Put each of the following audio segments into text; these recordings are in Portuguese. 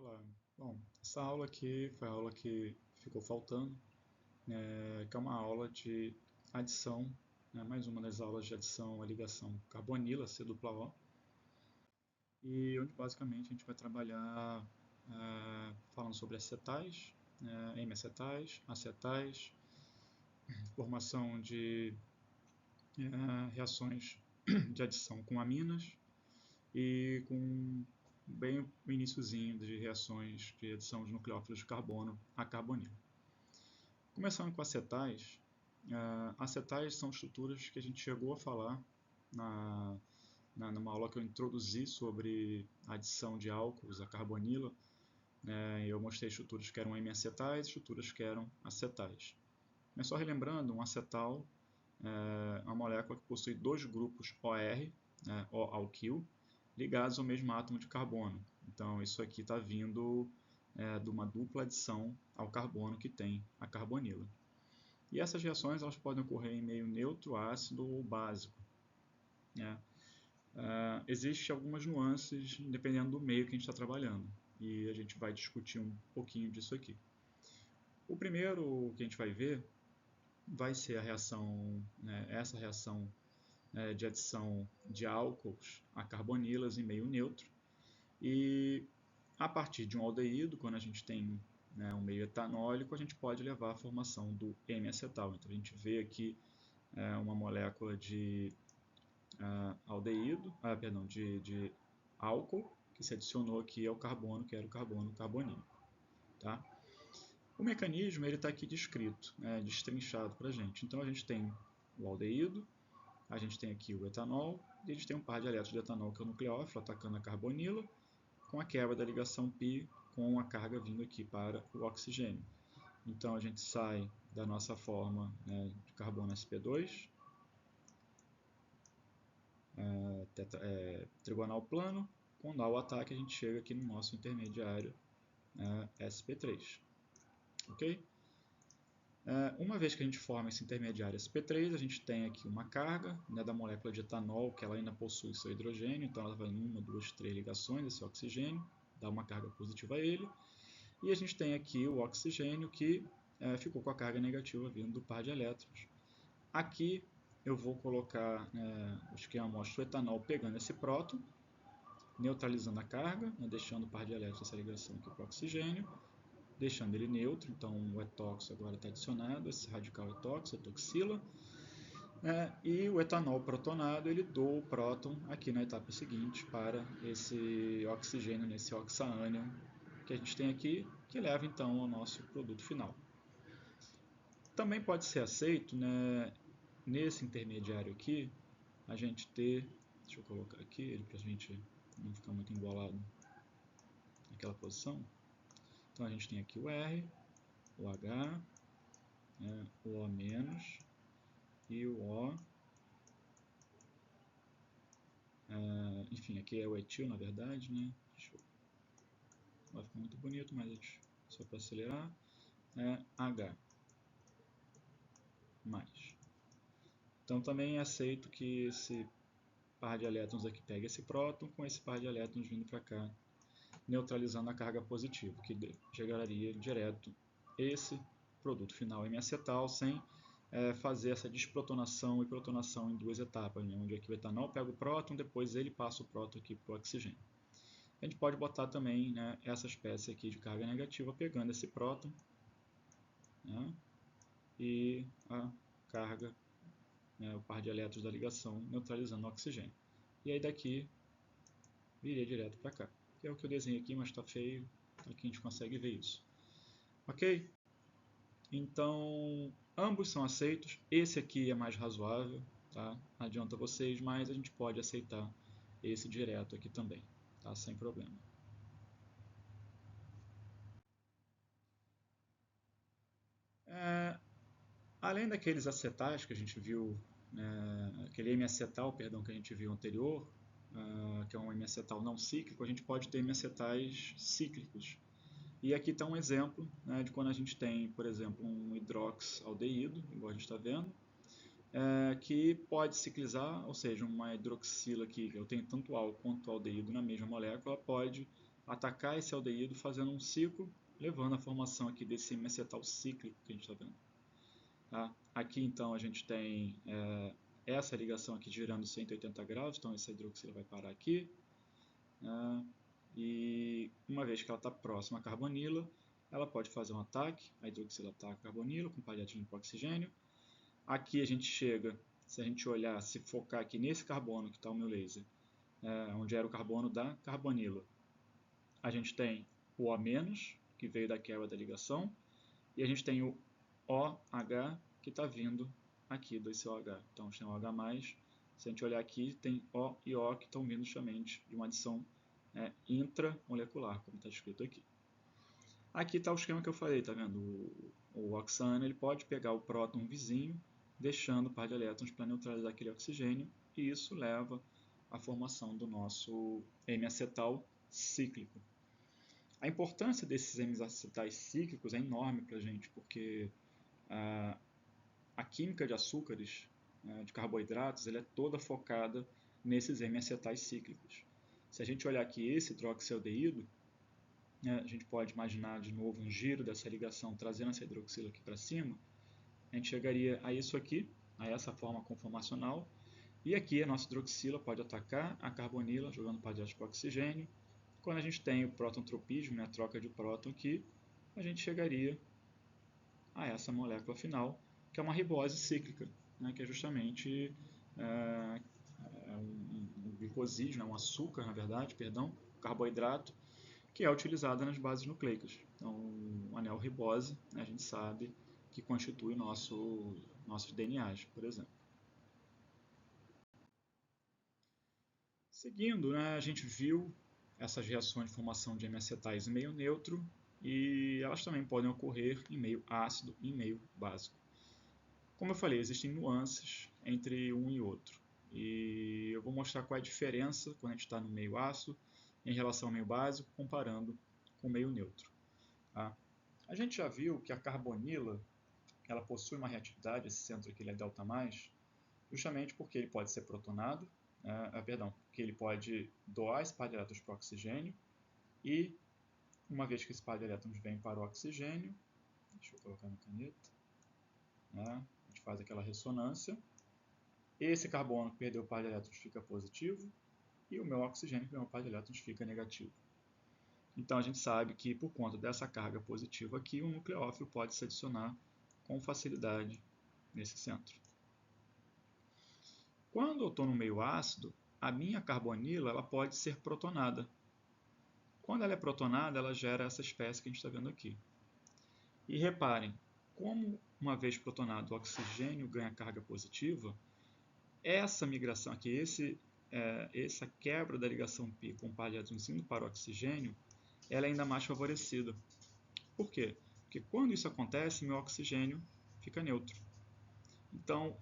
Olá. Bom, essa aula aqui foi a aula que ficou faltando, que é uma aula de adição, mais uma das aulas de adição à ligação carbonila, C-O, e onde basicamente a gente vai trabalhar falando sobre acetais, M-acetais, acetais, formação de reações de adição com aminas e com bem o iniciozinho de reações de adição de nucleófilos de carbono a carbonilo. Começando com acetais, acetais são estruturas que a gente chegou a falar numa aula que eu introduzi sobre adição de álcools a carbonila. Eu mostrei estruturas que eram M-acetais e estruturas que eram acetais. Mas só relembrando, um acetal é uma molécula que possui dois grupos OR, O-alquil, ligados ao mesmo átomo de carbono. Então isso aqui está vindo de uma dupla adição ao carbono que tem a carbonila. E essas reações elas podem ocorrer em meio neutro, ácido ou básico. Existem algumas nuances dependendo do meio que a gente está trabalhando. E a gente vai discutir um pouquinho disso aqui. O primeiro que a gente vai ver vai ser a reação, essa reação de adição de álcools a carbonilas em meio neutro. E a partir de um aldeído, quando a gente tem um meio etanólico, a gente pode levar à formação do M-acetal. Então a gente vê aqui uma molécula de aldeído, de álcool, que se adicionou aqui ao carbono, que era o carbono carbonílico. Tá? O mecanismo está aqui descrito, destrinchado para a gente. Então a gente tem o aldeído, a gente tem aqui o etanol, e a gente tem um par de elétrons de etanol, que é o nucleófilo, atacando a carbonila, com a quebra da ligação π, com a carga vindo aqui para o oxigênio. Então a gente sai da nossa forma de carbono sp2, trigonal plano, quando há o ataque a gente chega aqui no nosso intermediário sp3. Ok? Uma vez que a gente forma esse intermediário sp3, a gente tem aqui uma carga da molécula de etanol, que ela ainda possui seu hidrogênio, então ela vai em 1, 2, 3 ligações, esse oxigênio, dá uma carga positiva a ele. E a gente tem aqui o oxigênio que ficou com a carga negativa vindo do par de elétrons. Aqui eu vou colocar o esquema mostra o etanol pegando esse próton, neutralizando a carga, deixando o par de elétrons essa ligação aqui para o oxigênio, deixando ele neutro, então o etóxico agora está adicionado, esse radical etóxico, etoxila, e o etanol protonado, ele doa o próton aqui na etapa seguinte para esse oxigênio, nesse oxaânion que a gente tem aqui, que leva então ao nosso produto final. Também pode ser aceito, nesse intermediário aqui, a gente ter, deixa eu colocar aqui ele para a gente não ficar muito embolado naquela posição. Então a gente tem aqui o R, o H, o O-, e o O. Enfim, aqui é o etil, na verdade, vai ficar muito bonito, mas só para acelerar, H+. Então também é aceito que esse par de elétrons aqui pegue esse próton com esse par de elétrons vindo para cá, neutralizando a carga positiva, que geraria direto esse produto final M-acetal sem fazer essa desprotonação e protonação em duas etapas, onde aqui o etanol pega o próton, depois ele passa o próton aqui para o oxigênio. A gente pode botar também essa espécie aqui de carga negativa pegando esse próton e a carga, o par de elétrons da ligação neutralizando o oxigênio. E aí daqui viria direto para cá. Que é o que eu desenhei aqui, mas está feio. Aqui a gente consegue ver isso. Ok? Então, ambos são aceitos. Esse aqui é mais razoável, tá? Não adianta vocês, mas a gente pode aceitar esse direto aqui também, tá? Sem problema. Além daqueles acetais que a gente viu, aquele M-acetal, perdão, que a gente viu anterior, que é um M-acetal não cíclico, a gente pode ter M-acetais cíclicos. E aqui está um exemplo de quando a gente tem, por exemplo, um hidroxaldeído, igual a gente está vendo, que pode ciclizar, ou seja, uma hidroxila aqui, que eu tenho tanto álcool quanto aldeído na mesma molécula, pode atacar esse aldeído fazendo um ciclo, levando à formação aqui desse hemiacetal cíclico que a gente está vendo. Tá? Aqui então a gente tem essa ligação aqui girando 180 graus, então essa hidroxila vai parar aqui. E uma vez que ela está próxima à carbonila, ela pode fazer um ataque, a hidroxila ataca a carbonila com palhadinho com oxigênio. Aqui a gente chega, se a gente olhar, se focar aqui nesse carbono que está o meu laser, onde era o carbono da carbonila, a gente tem o O-, que veio da quebra da ligação, e a gente tem o OH, que está vindo aqui desse OH. Então, a gente tem o OH+, se a gente olhar aqui, tem O e O que estão vindo justamente de uma adição intramolecular, como está escrito aqui. Aqui está o esquema que eu falei, tá vendo? O oxano ele pode pegar o próton vizinho, deixando o par de elétrons para neutralizar aquele oxigênio, e isso leva à formação do nosso hemiacetal cíclico. A importância desses hemiacetais cíclicos é enorme para a gente, porque a química de açúcares, de carboidratos, ela é toda focada nesses hemiacetais cíclicos. Se a gente olhar aqui esse hidroxialdeído, a gente pode imaginar de novo um giro dessa ligação trazendo essa hidroxila aqui para cima, a gente chegaria a isso aqui, a essa forma conformacional, e aqui a nossa hidroxila pode atacar a carbonila, jogando par de elétrons para oxigênio. Quando a gente tem o próton-tropismo, a troca de próton aqui, a gente chegaria a essa molécula final, que é uma ribose cíclica, que é justamente um glicosídeo, um açúcar, na verdade, perdão, carboidrato, que é utilizada nas bases nucleicas. Então, o anel ribose, a gente sabe que constitui nossos DNAs, por exemplo. Seguindo, a gente viu essas reações de formação de hemiacetais em meio neutro, e elas também podem ocorrer em meio ácido e em meio básico. Como eu falei, existem nuances entre um e outro. E eu vou mostrar qual é a diferença quando a gente está no meio ácido em relação ao meio básico, comparando com o meio neutro. Tá? A gente já viu que a carbonila ela possui uma reatividade, esse centro aqui ele é delta+, justamente porque ele pode ser protonado, porque ele pode doar esse par de elétrons para o oxigênio, e uma vez que esse par de elétrons vem para o oxigênio, deixa eu colocar na caneta, a gente faz aquela ressonância, esse carbono que perdeu o par de elétrons fica positivo, e o meu oxigênio que perdeu o par de elétrons fica negativo. Então a gente sabe que por conta dessa carga positiva aqui, um nucleófilo pode se adicionar com facilidade nesse centro. Quando eu estou no meio ácido, a minha carbonila ela pode ser protonada. Quando ela é protonada, ela gera essa espécie que a gente está vendo aqui. E reparem, como uma vez protonado o oxigênio ganha carga positiva, essa migração aqui, essa quebra da ligação π com o par de elétrons indo para o oxigênio, ela é ainda mais favorecida. Por quê? Porque quando isso acontece, meu oxigênio fica neutro. Então,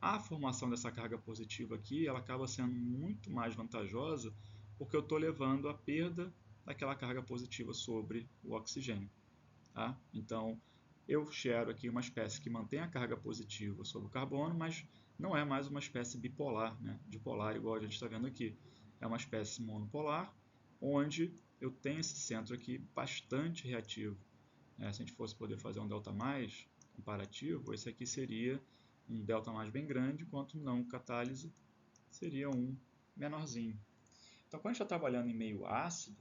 a formação dessa carga positiva aqui, ela acaba sendo muito mais vantajosa, porque eu estou levando a perda daquela carga positiva sobre o oxigênio. Tá? Então, eu gero aqui uma espécie que mantém a carga positiva sobre o carbono, mas não é mais uma espécie bipolar, dipolar, igual a gente está vendo aqui. É uma espécie monopolar, onde eu tenho esse centro aqui bastante reativo. Se a gente fosse poder fazer um delta+ comparativo, esse aqui seria um delta+ bem grande, enquanto não catálise seria um menorzinho. Então, quando a gente está trabalhando em meio ácido,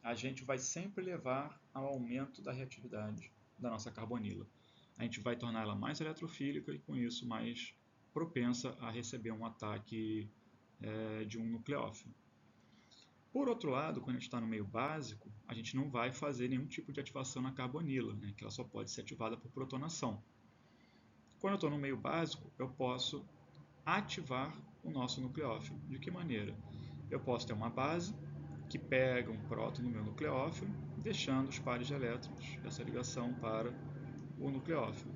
a gente vai sempre levar ao aumento da reatividade da nossa carbonila. A gente vai torná-la mais eletrofílica e, com isso, mais propensa a receber um ataque de um nucleófilo. Por outro lado, quando a gente está no meio básico, a gente não vai fazer nenhum tipo de ativação na carbonila, que ela só pode ser ativada por protonação. Quando eu estou no meio básico, eu posso ativar o nosso nucleófilo. De que maneira? Eu posso ter uma base que pega um próton no meu nucleófilo, deixando os pares de elétrons dessa ligação para o nucleófilo.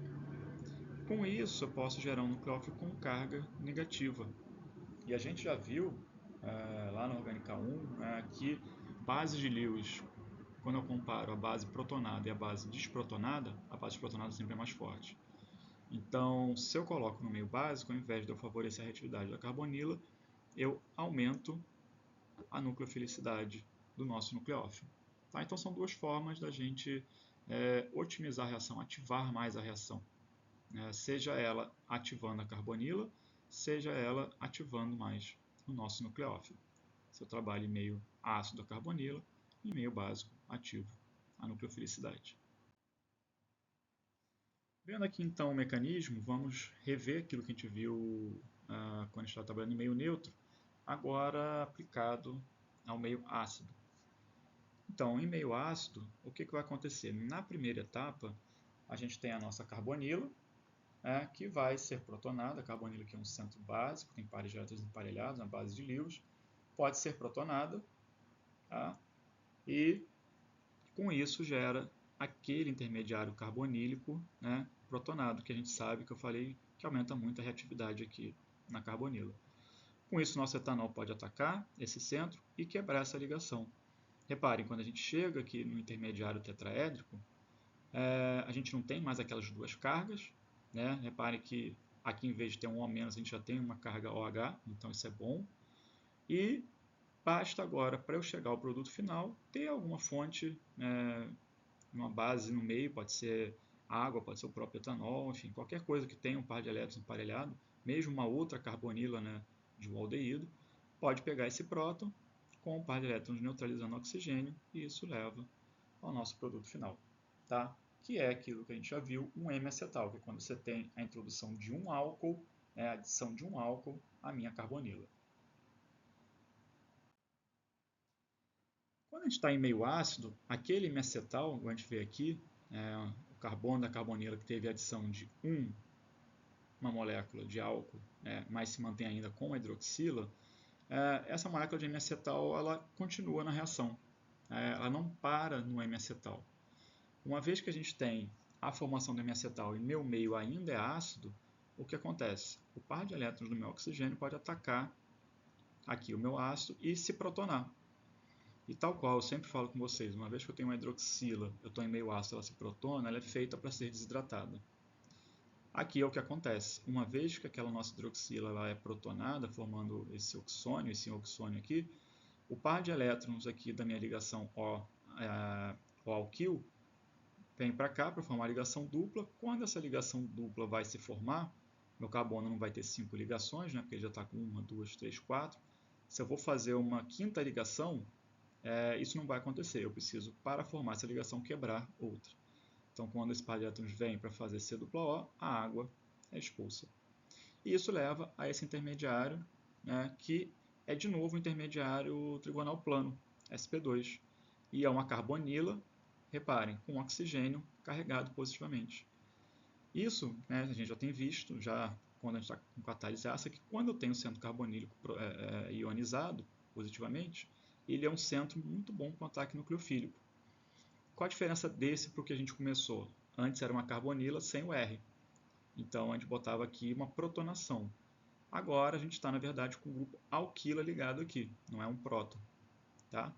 Com isso, eu posso gerar um nucleófilo com carga negativa. E a gente já viu lá na Orgânica 1 que bases de Lewis, quando eu comparo a base protonada e a base desprotonada, a base desprotonada sempre é mais forte. Então, se eu coloco no meio básico, ao invés de eu favorecer a reatividade da carbonila, eu aumento a nucleofilicidade do nosso nucleófilo. Tá? Então são duas formas da gente otimizar a reação, ativar mais a reação. Seja ela ativando a carbonila, seja ela ativando mais o nosso nucleófilo. Se eu trabalho em meio ácido a carbonila, em meio básico ativo a nucleofilicidade. Vendo aqui então o mecanismo, vamos rever aquilo que a gente viu quando a gente estava trabalhando em meio neutro, agora aplicado ao meio ácido. Então, em meio ácido, o que vai acontecer? Na primeira etapa, a gente tem a nossa carbonila, que vai ser protonada. A carbonila que é um centro básico, tem pares de elétrons emparelhados na base de Lewis, pode ser protonada, tá? E com isso gera aquele intermediário carbonílico, protonado, que a gente sabe, que eu falei, que aumenta muito a reatividade aqui na carbonila. Com isso, nosso etanol pode atacar esse centro e quebrar essa ligação. Reparem, quando a gente chega aqui no intermediário tetraédrico, a gente não tem mais aquelas duas cargas. Reparem que aqui, em vez de ter um O-, a gente já tem uma carga OH, então isso é bom. E basta agora, para eu chegar ao produto final, ter alguma fonte, uma base no meio, pode ser água, pode ser o próprio etanol, enfim, qualquer coisa que tenha um par de elétrons emparelhado, mesmo uma outra carbonila, de um aldeído, pode pegar esse próton com um par de elétrons neutralizando o oxigênio, e isso leva ao nosso produto final, tá? Que é aquilo que a gente já viu, um M-acetal, que é quando você tem a introdução de um álcool, a adição de um álcool à minha carbonila. Quando a gente está em meio ácido, aquele M-acetal, como a gente vê aqui, o carbono da carbonila que teve a adição de uma molécula de álcool, mas se mantém ainda com a hidroxila, essa molécula de M-acetal ela continua na reação. Ela não para no M-acetal. Uma vez que a gente tem a formação do M-acetal e meu meio ainda é ácido, o que acontece? O par de elétrons do meu oxigênio pode atacar aqui o meu ácido e se protonar. E tal qual, eu sempre falo com vocês, uma vez que eu tenho uma hidroxila, eu estou em meio ácido, ela se protona, ela é feita para ser desidratada. Aqui é o que acontece, uma vez que aquela nossa hidroxila ela é protonada, formando esse oxônio aqui, o par de elétrons aqui da minha ligação O-alquil vem para cá para formar a ligação dupla. Quando essa ligação dupla vai se formar, meu carbono não vai ter 5 ligações, porque ele já está com 1, 2, 3, 4. Se eu vou fazer uma quinta ligação, isso não vai acontecer. Eu preciso, para formar essa ligação, quebrar outra. Então, quando esse par de elétrons vem para fazer C-O, a água é expulsa. E isso leva a esse intermediário, que é de novo o intermediário trigonal plano, sp2. E é uma carbonila, reparem, com oxigênio carregado positivamente. Isso, a gente já tem visto, já quando a gente está com catálise ácida, que quando eu tenho o centro carbonílico ionizado positivamente, ele é um centro muito bom com ataque nucleofílico. Qual a diferença desse para o que a gente começou? Antes era uma carbonila sem o R. Então a gente botava aqui uma protonação. Agora a gente está, na verdade, com o grupo alquila ligado aqui, não é um próton. Tá?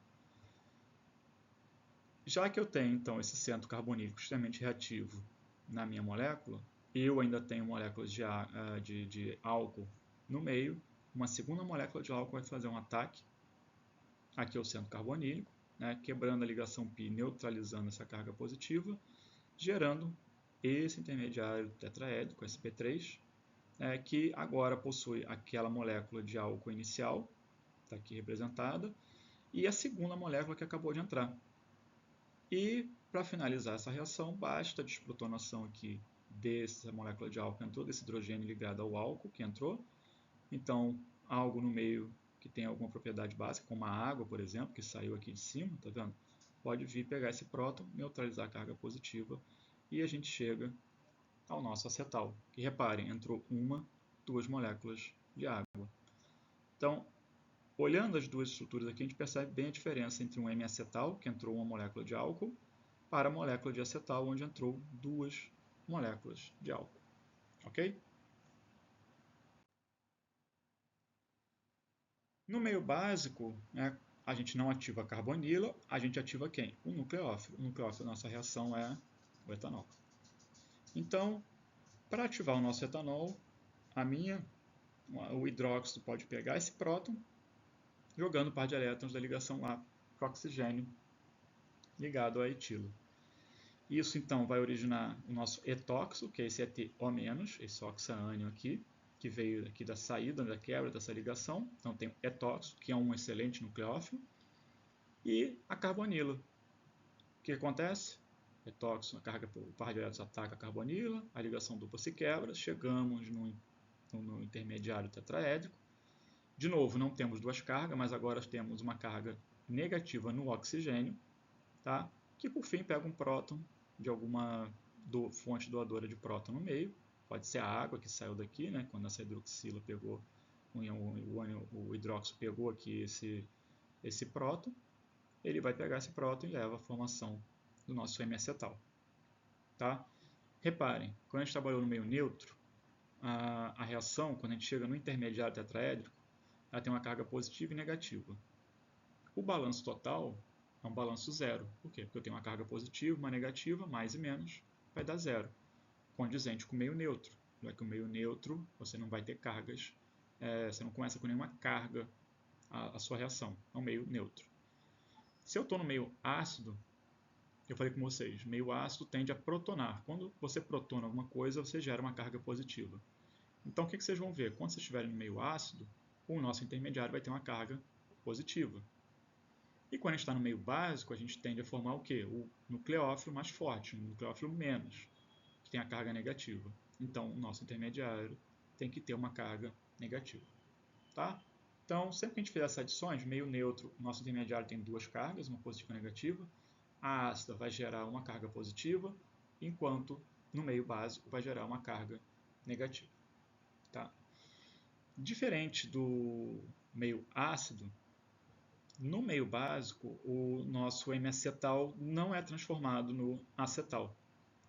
Já que eu tenho, então, esse centro carbonílico extremamente reativo na minha molécula, eu ainda tenho moléculas de álcool no meio, uma segunda molécula de álcool vai fazer um ataque, aqui é o centro carbonílico, quebrando a ligação π, neutralizando essa carga positiva, gerando esse intermediário tetraédrico, sp3, que agora possui aquela molécula de álcool inicial, está aqui representada, e a segunda molécula que acabou de entrar. E, para finalizar essa reação, basta a desprotonação aqui dessa molécula de álcool que entrou, desse hidrogênio ligado ao álcool que entrou. Então, algo no meio que tem alguma propriedade básica, como a água, por exemplo, que saiu aqui de cima, tá vendo? Pode vir pegar esse próton, neutralizar a carga positiva e a gente chega ao nosso acetal. E reparem, entrou duas moléculas de água. Então, olhando as duas estruturas aqui, a gente percebe bem a diferença entre um M-acetal, que entrou uma molécula de álcool, para a molécula de acetal, onde entrou duas moléculas de álcool. Ok? No meio básico, a gente não ativa a carbonila, a gente ativa quem? O nucleófilo. O nucleófilo da nossa reação é o etanol. Então, para ativar o nosso etanol, o hidróxido pode pegar esse próton, jogando o par de elétrons da ligação lá com oxigênio ligado a etilo. Isso então vai originar o nosso etóxico, que é esse ETO-, esse oxaânio aqui, que veio aqui da saída, da quebra dessa ligação. Então tem o etóxico, que é um excelente nucleófilo, e a carbonila. O que acontece? Etóxico, o par de elétrons ataca a carbonila, a ligação dupla se quebra, chegamos no intermediário tetraédrico. De novo, não temos duas cargas, mas agora temos uma carga negativa no oxigênio, tá? Que por fim pega um próton de alguma fonte doadora de próton no meio. Pode ser a água que saiu daqui, né? Quando essa hidroxila pegou, o hidróxido pegou aqui esse próton, ele vai pegar esse próton e leva à formação do nosso M-acetal. Tá? Reparem, quando a gente trabalhou no meio neutro, a reação, quando a gente chega no intermediário tetraédrico, ela tem uma carga positiva e negativa. O balanço total é um balanço zero. Por quê? Porque eu tenho uma carga positiva, uma negativa, mais e menos, vai dar zero. Condizente com o meio neutro. Já que o meio neutro, você não vai ter cargas, você não começa com nenhuma carga a sua reação. É um meio neutro. Se eu estou no meio ácido, eu falei com vocês, meio ácido tende a protonar. Quando você protona alguma coisa, você gera uma carga positiva. Então, o que vocês vão ver? Quando vocês estiverem no meio ácido, o nosso intermediário vai ter uma carga positiva. E quando a gente está no meio básico, a gente tende a formar o quê? O nucleófilo mais forte, um nucleófilo menos, que tem a carga negativa. Então, o nosso intermediário tem que ter uma carga negativa. Tá? Então, sempre que a gente fizer essas adições, meio neutro, o nosso intermediário tem duas cargas, uma positiva e uma negativa. A ácida vai gerar uma carga positiva, enquanto no meio básico vai gerar uma carga negativa. Tá? Diferente do meio ácido, no meio básico, o nosso M-acetal não é transformado no acetal.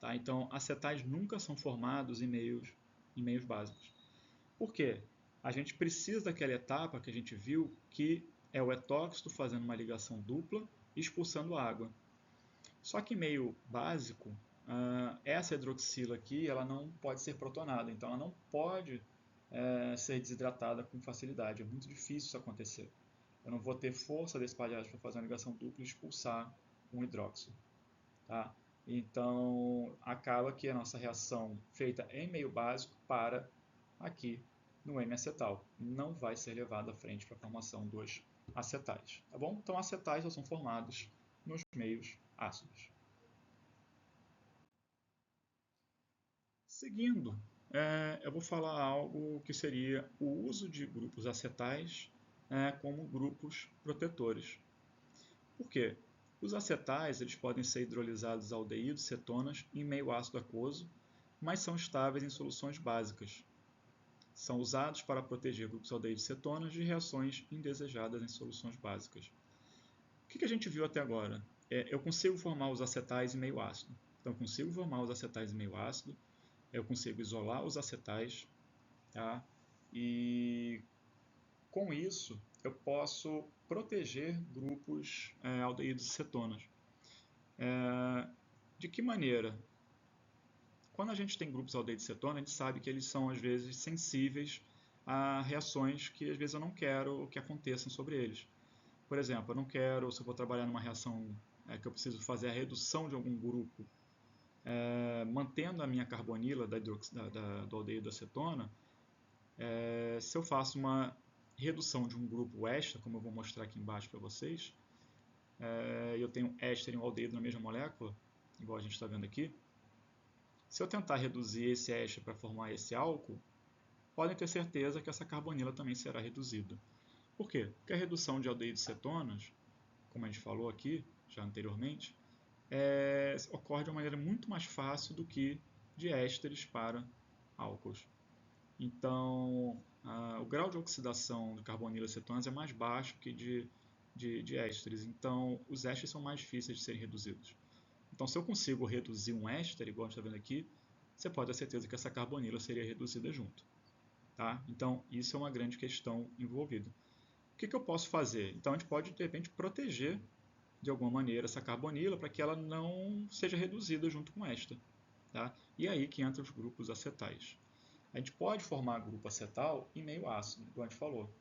Tá? Então, acetais nunca são formados em meios básicos. Por quê? A gente precisa daquela etapa que a gente viu, que é o etóxido fazendo uma ligação dupla e expulsando água. Só que em meio básico, essa hidroxila aqui ela não pode ser protonada, então ela não pode ser desidratada com facilidade. É muito difícil isso acontecer. Eu não vou ter força desse par de átomos para fazer uma ligação dupla e expulsar um hidróxido. Tá? Então, acaba que a nossa reação feita em meio básico para aqui no M-acetal. Não vai ser levada à frente para a formação dos acetais. Tá bom? Então, acetais só são formados nos meios ácidos. Seguindo, eu vou falar algo que seria o uso de grupos acetais como grupos protetores. Por quê? Os acetais eles podem ser hidrolisados a aldeídos, cetonas em meio ácido aquoso, mas são estáveis em soluções básicas. São usados para proteger grupos aldeídos e cetonas de reações indesejadas em soluções básicas. O que a gente viu até agora? Eu consigo formar os acetais em meio ácido. Então, eu consigo formar os acetais em meio ácido, eu consigo isolar os acetais, tá? E com isso eu posso proteger grupos aldeídos e cetonas. De que maneira? Quando a gente tem grupos aldeídos e cetona, a gente sabe que eles são às vezes sensíveis a reações que às vezes eu não quero que aconteçam sobre eles. Por exemplo, eu não quero, se eu vou trabalhar numa reação que eu preciso fazer a redução de algum grupo, mantendo a minha carbonila do aldeído acetona, se eu faço uma redução de um grupo éster, como eu vou mostrar aqui embaixo para vocês, eu tenho éster e um aldeído na mesma molécula, igual a gente está vendo aqui. Se eu tentar reduzir esse éster para formar esse álcool, podem ter certeza que essa carbonila também será reduzida. Por quê? Porque a redução de aldeídos e cetonas, como a gente falou aqui já anteriormente, ocorre de uma maneira muito mais fácil do que de ésteres para álcools. Então, o grau de oxidação de carbonila e cetonas é mais baixo que de ésteres. Então, os ésteres são mais difíceis de serem reduzidos. Então, se eu consigo reduzir um éster, igual a gente está vendo aqui, você pode ter certeza que essa carbonila seria reduzida junto. Tá? Então, isso é uma grande questão envolvida. O que eu posso fazer? Então, a gente pode, de repente, proteger de alguma maneira essa carbonila para que ela não seja reduzida junto com esta. Tá? E aí que entra os grupos acetais. A gente pode formar grupo acetal em meio ácido, igual a gente falou.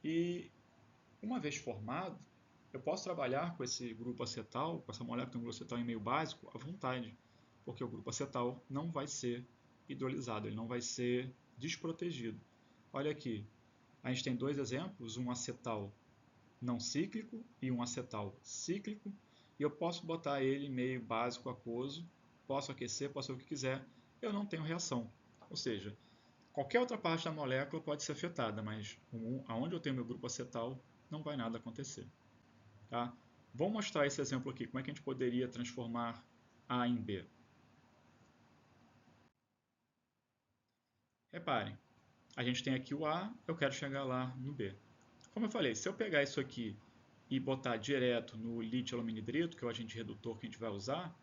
E uma vez formado, eu posso trabalhar com esse grupo acetal, com essa molécula que tem um grupo acetal em meio básico, à vontade, porque o grupo acetal não vai ser hidrolisado, ele não vai ser desprotegido. Olha aqui, a gente tem dois exemplos, um acetal não cíclico e um acetal cíclico, e eu posso botar ele em meio básico aquoso, posso aquecer, posso fazer o que quiser, eu não tenho reação. Ou seja, qualquer outra parte da molécula pode ser afetada, mas aonde eu tenho meu grupo acetal, não vai nada acontecer. Tá? Vou mostrar esse exemplo aqui, como é que a gente poderia transformar A em B. Reparem, a gente tem aqui o A, eu quero chegar lá no B. Como eu falei, se eu pegar isso aqui e botar direto no lítio alumínio hidreto, que é o agente redutor que a gente vai usar,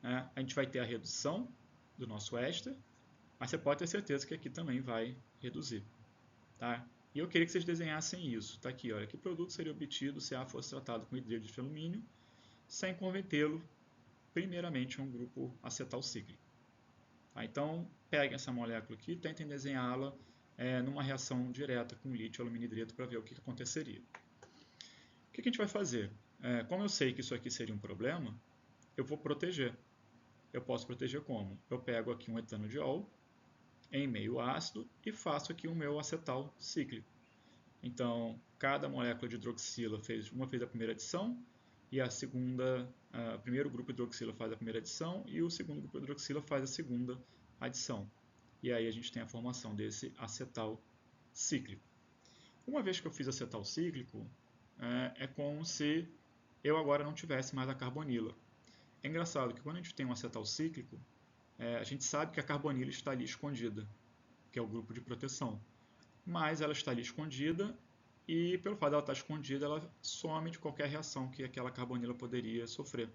né, a gente vai ter a redução do nosso éster, mas você pode ter certeza que aqui também vai reduzir. Tá? E eu queria que vocês desenhassem isso. Está aqui, olha, que produto seria obtido se A fosse tratado com hidreto de alumínio sem convertê-lo primeiramente a um grupo acetal cíclico. Tá? Então, peguem essa molécula aqui e tentem desenhá-la numa reação direta com lítio alumínio hidreto para ver o que aconteceria. O que a gente vai fazer? Como eu sei que isso aqui seria um problema, eu vou proteger. Eu posso proteger como? Eu pego aqui um etanodiol em meio ácido e faço aqui o meu acetal cíclico. Então, cada molécula de hidroxila fez a primeira adição e o primeiro grupo de hidroxila faz a primeira adição e o segundo grupo de hidroxila faz a segunda adição. E aí a gente tem a formação desse acetal cíclico. Uma vez que eu fiz acetal cíclico, é como se eu agora não tivesse mais a carbonila. É engraçado que quando a gente tem um acetal cíclico, a gente sabe que a carbonila está ali escondida, que é o grupo de proteção. Mas ela está ali escondida e, pelo fato de ela estar escondida, ela some de qualquer reação que aquela carbonila poderia sofrer.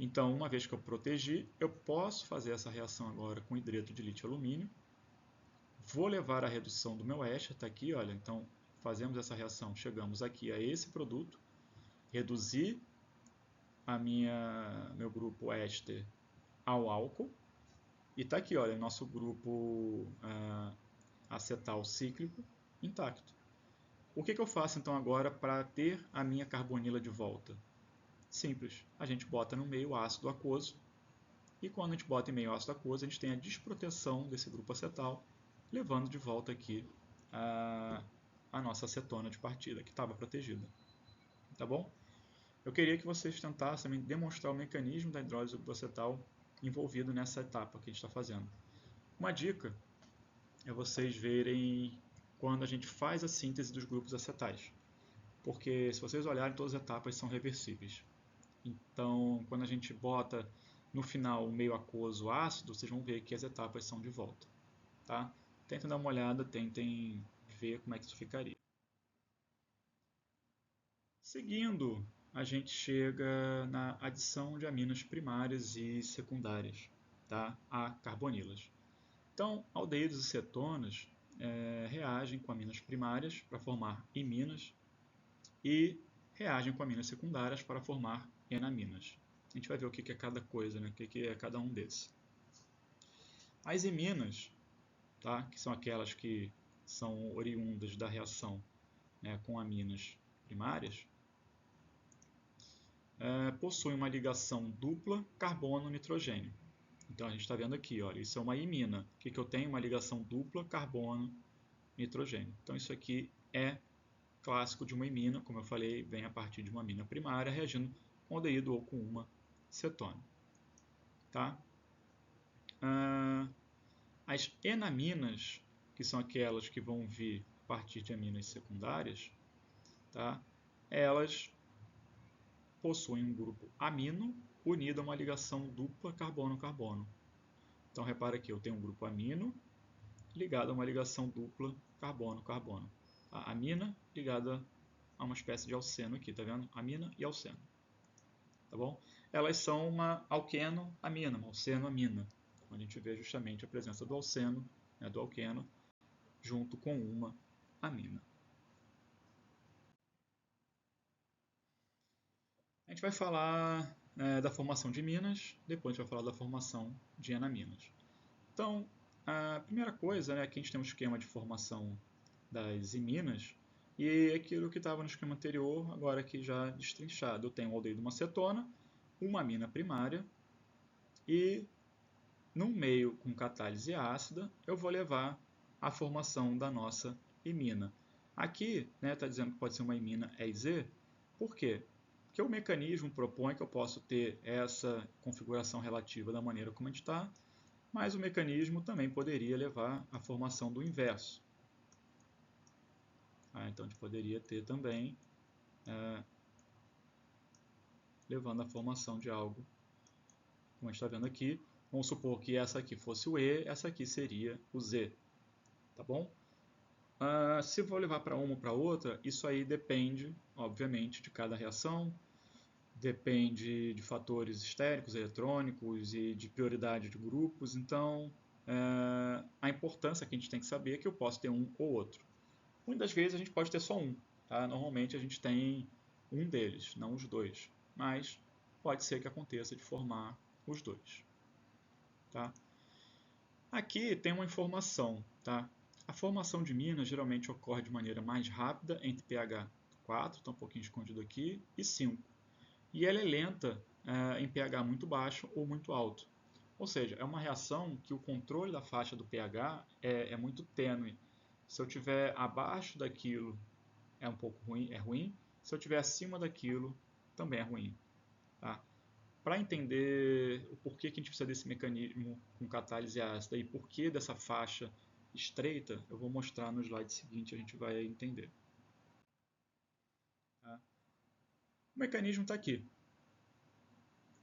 Então, uma vez que eu protegi, eu posso fazer essa reação agora com hidreto de lítio alumínio. Vou levar a redução do meu éster, está aqui, olha, então fazemos essa reação, chegamos aqui a esse produto, reduzir meu grupo éster ao álcool, e está aqui, olha, nosso grupo acetal cíclico intacto. O que eu faço então agora para ter a minha carbonila de volta? Simples, a gente bota no meio ácido aquoso, e quando a gente bota em meio ácido aquoso, a gente tem a desproteção desse grupo acetal, levando de volta aqui a nossa acetona de partida, que estava protegida. Tá bom? Eu queria que vocês tentassem demonstrar o mecanismo da hidrólise do grupo acetal envolvido nessa etapa que a gente está fazendo. Uma dica é vocês verem quando a gente faz a síntese dos grupos acetais, porque se vocês olharem, todas as etapas são reversíveis. Então, quando a gente bota no final o meio aquoso ácido, vocês vão ver que as etapas são de volta. Tá? Tentem dar uma olhada, tentem ver como é que isso ficaria. Seguindo, a gente chega na adição de aminas primárias e secundárias, tá? A carbonilas. Então, aldeídos e cetonas reagem com aminas primárias para formar iminas e reagem com aminas secundárias para formar enaminas. A gente vai ver o que é cada coisa, né? O que é cada um desses. As iminas, tá? Que são aquelas que são oriundas da reação, né, com aminas primárias, possuem uma ligação dupla carbono-nitrogênio. Então a gente está vendo aqui, olha, isso é uma imina. O que eu tenho? Uma ligação dupla carbono-nitrogênio. Então isso aqui é clássico de uma imina, como eu falei, vem a partir de uma amina primária reagindo com aldeído ou com uma cetona. Tá? As enaminas, que são aquelas que vão vir a partir de aminas secundárias, tá? Elas possuem um grupo amino unido a uma ligação dupla carbono-carbono. Então repara aqui, eu tenho um grupo amino ligado a uma ligação dupla carbono-carbono. A amina ligada a uma espécie de alceno aqui, tá vendo? Amina e alceno. Tá bom? Elas são uma alqueno-amina, uma alceno-amina. Então a gente vê justamente a presença do alceno, né, do alqueno, junto com uma amina. A gente vai falar da formação de iminas, depois a gente vai falar da formação de enaminas. Então, a primeira coisa, né, aqui a gente tem um esquema de formação das iminas. E aquilo que estava no esquema anterior, agora aqui já destrinchado. Eu tenho o aldeído macetona, uma amina primária, e no meio com catálise ácida, eu vou levar a formação da nossa imina. Aqui está dizendo que pode ser uma imina EZ. Por quê? Porque o mecanismo propõe que eu posso ter essa configuração relativa da maneira como a gente está, mas o mecanismo também poderia levar à formação do inverso. Então a gente poderia ter também levando à formação de algo, como a gente está vendo aqui. Vamos supor que essa aqui fosse o E, essa aqui seria o Z. Tá bom? Se vou levar para uma ou para outra, isso aí depende, obviamente, de cada reação, depende de fatores estéricos, eletrônicos e de prioridade de grupos. Então, a importância que a gente tem que saber é que eu posso ter um ou outro. Muitas vezes a gente pode ter só um. Tá? Normalmente a gente tem um deles, não os dois. Mas pode ser que aconteça de formar os dois. Tá? Aqui tem uma informação. Tá? A formação de minas geralmente ocorre de maneira mais rápida entre pH 4, está um pouquinho escondido aqui, e 5. E ela é lenta em pH muito baixo ou muito alto. Ou seja, é uma reação que o controle da faixa do pH é muito tênue. Se eu tiver abaixo daquilo, é um pouco ruim, é ruim. Se eu tiver acima daquilo, também é ruim. Tá? Para entender o porquê que a gente precisa desse mecanismo com catálise ácida e porquê dessa faixa estreita, eu vou mostrar no slide seguinte, a gente vai entender. Tá? O mecanismo está aqui.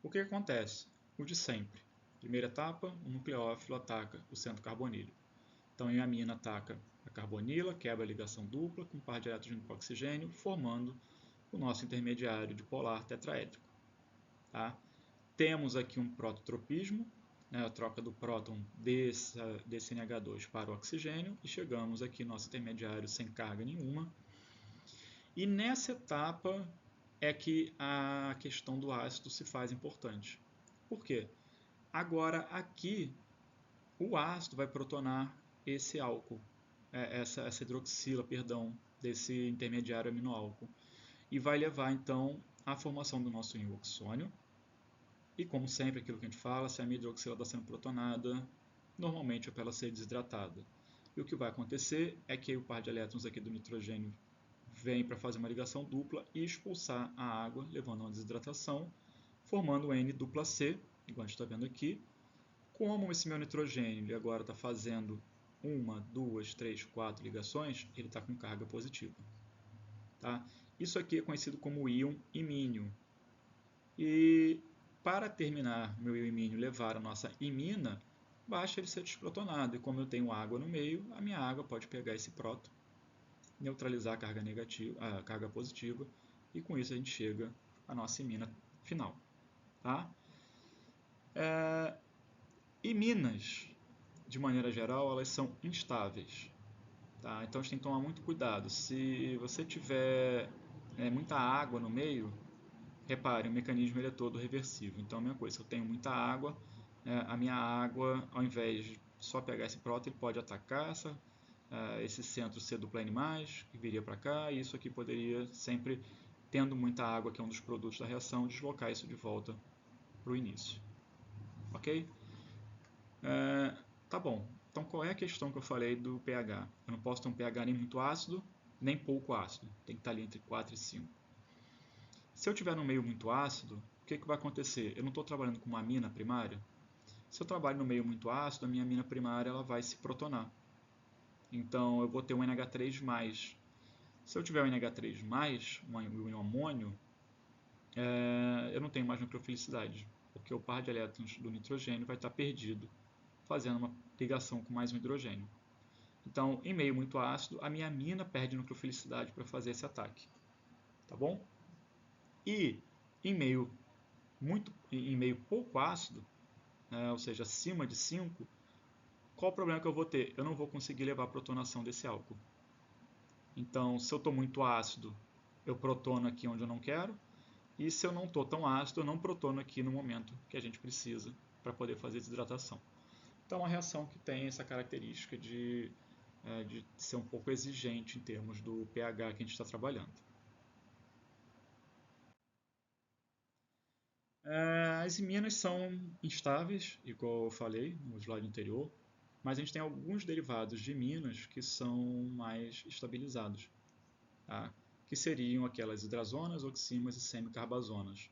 O que acontece? O de sempre. Primeira etapa, o nucleófilo ataca o centro carbonílico. Então, a imina ataca a carbonila, quebra a ligação dupla com par de elétrons com oxigênio, formando o nosso intermediário dipolar tetraédrico. Tá? Temos aqui um prototropismo, a troca do próton desse NH2 para o oxigênio, e chegamos aqui no nosso intermediário sem carga nenhuma. E nessa etapa é que a questão do ácido se faz importante. Por quê? Agora aqui o ácido vai protonar esse álcool, essa hidroxila, perdão, desse intermediário aminoálcool, e vai levar então à formação do nosso íon oxônio. E como sempre, aquilo que a gente fala, se a minha hidroxila está sendo protonada, normalmente é para ela ser desidratada. E o que vai acontecer é que o par de elétrons aqui do nitrogênio vem para fazer uma ligação dupla e expulsar a água, levando a uma desidratação, formando o N-C, igual a gente está vendo aqui. Como esse meu nitrogênio agora está fazendo 1, 2, 3, 4 ligações, ele está com carga positiva. Tá? Isso aqui é conhecido como íon imínio. E para terminar meu íon imínio levar a nossa imina, basta ele ser desprotonado. E como eu tenho água no meio, a minha água pode pegar esse próton, neutralizar a carga negativa, a carga positiva, e com isso a gente chega à nossa imina final. Tá? Iminas, de maneira geral, elas são instáveis. Tá? Então a gente tem que tomar muito cuidado. Se você tiver muita água no meio, repare, o mecanismo ele é todo reversível. Então a mesma coisa, se eu tenho muita água, a minha água, ao invés de só pegar esse próton, ele pode atacar esse centro C dupla N+, que viria para cá, e isso aqui poderia sempre, tendo muita água, que é um dos produtos da reação, deslocar isso de volta para o início. Ok? Tá bom. Então qual é a questão que eu falei do pH? Eu não posso ter um pH nem muito ácido, nem pouco ácido. Tem que estar ali entre 4 e 5. Se eu tiver no meio muito ácido, o que vai acontecer? Eu não estou trabalhando com uma amina primária. Se eu trabalho no meio muito ácido, a minha amina primária ela vai se protonar. Então eu vou ter um NH3+. Se eu tiver um NH3+, um amônio, eu não tenho mais nucleofilicidade, porque o par de elétrons do nitrogênio vai estar perdido, fazendo uma ligação com mais um hidrogênio. Então, em meio muito ácido, a minha amina perde nucleofilicidade para fazer esse ataque. Tá bom? E em meio pouco ácido, ou seja, acima de 5, qual o problema que eu vou ter? Eu não vou conseguir levar a protonação desse álcool. Então, se eu estou muito ácido, eu protono aqui onde eu não quero, e se eu não estou tão ácido, eu não protono aqui no momento que a gente precisa para poder fazer desidratação. Então, é uma reação que tem essa característica de de ser um pouco exigente em termos do pH que a gente está trabalhando. As iminas são instáveis, igual eu falei no slide anterior, mas a gente tem alguns derivados de iminas que são mais estabilizados, tá? Que seriam aquelas hidrazonas, oximas e semicarbazonas.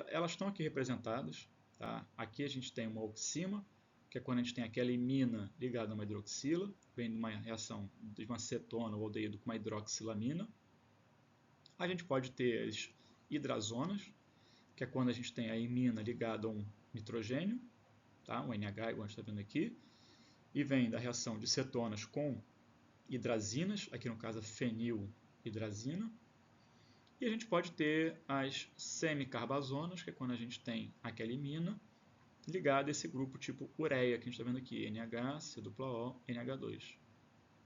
Elas estão aqui representadas. Tá? Aqui a gente tem uma oxima, que é quando a gente tem aquela imina ligada a uma hidroxila, vem de uma reação de uma cetona ou aldeído com uma hidroxilamina. A gente pode ter as hidrazonas, que é quando a gente tem a imina ligada a um nitrogênio, tá? Um NH, igual a gente está vendo aqui, e vem da reação de cetonas com hidrazinas, aqui no caso a fenilhidrazina. E a gente pode ter as semicarbazonas, que é quando a gente tem aquela imina ligada a esse grupo tipo ureia, que a gente está vendo aqui, NH, C+O, NH2.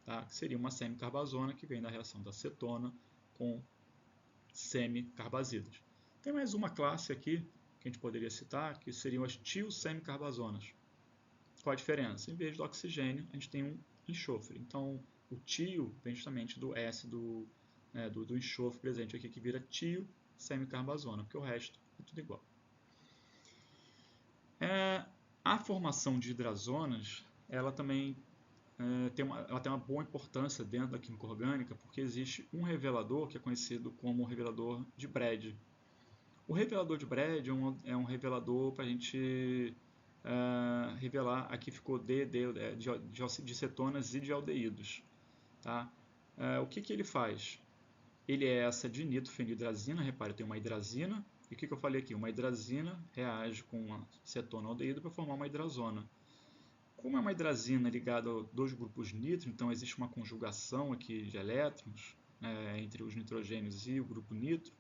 Tá? Que seria uma semicarbazona que vem da reação da cetona com semicarbazidas. Tem mais uma classe aqui que a gente poderia citar, que seriam as tio-semicarbazonas. Qual a diferença? Em vez do oxigênio, a gente tem um enxofre. Então, o tio vem justamente do S do enxofre presente aqui, que vira tio-semicarbazona, porque o resto é tudo igual. A formação de hidrazonas, ela também tem uma boa importância dentro da química orgânica, porque existe um revelador que é conhecido como revelador de Brad. O revelador de Brad é um revelador para a gente revelar, aqui ficou de cetonas e de aldeídos. Tá? O que ele faz? Ele é essa dinitro-fenilhidrazina, repare, tem uma hidrazina, e o que eu falei aqui? Uma hidrazina reage com uma cetona aldeído para formar uma hidrazona. Como é uma hidrazina ligada a dois grupos nitro, então existe uma conjugação aqui de elétrons entre os nitrogênios e o grupo nitro,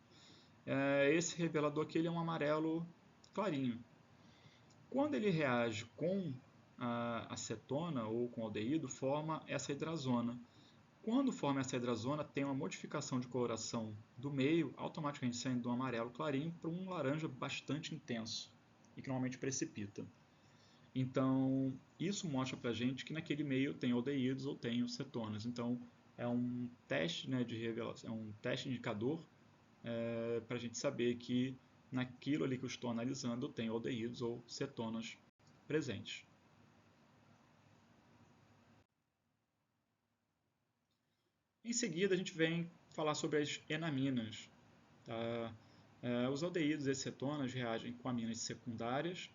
esse revelador aqui ele é um amarelo clarinho. Quando ele reage com a acetona ou com o aldeído, forma essa hidrazona. Quando forma essa hidrazona, tem uma modificação de coloração do meio, automaticamente saindo do amarelo clarinho para um laranja bastante intenso e que normalmente precipita. Então, isso mostra para a gente que naquele meio tem aldeídos ou tem cetonas. Então, é um teste de revelação, é um teste indicador para a gente saber que naquilo ali que eu estou analisando tem aldeídos ou cetonas presentes. Em seguida, a gente vem falar sobre as enaminas. Tá? Os aldeídos e cetonas reagem com aminas secundárias.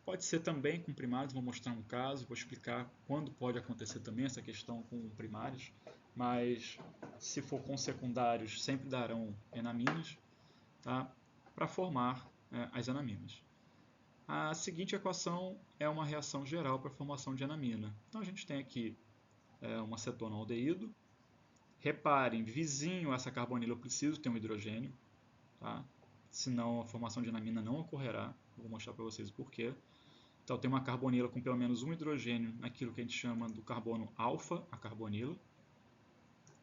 Pode ser também com primários, vou mostrar um caso, vou explicar quando pode acontecer também essa questão com primários, mas se for com secundários, sempre darão enaminas, tá? Para formar as enaminas. A seguinte equação é uma reação geral para a formação de enamina. Então a gente tem aqui uma cetona aldeído. Reparem, vizinho a essa carbonila eu preciso ter um hidrogênio, tá? Senão a formação de enamina não ocorrerá. Vou mostrar para vocês o porquê. Então tem uma carbonila com pelo menos um hidrogênio naquilo que a gente chama do carbono alfa, a carbonila.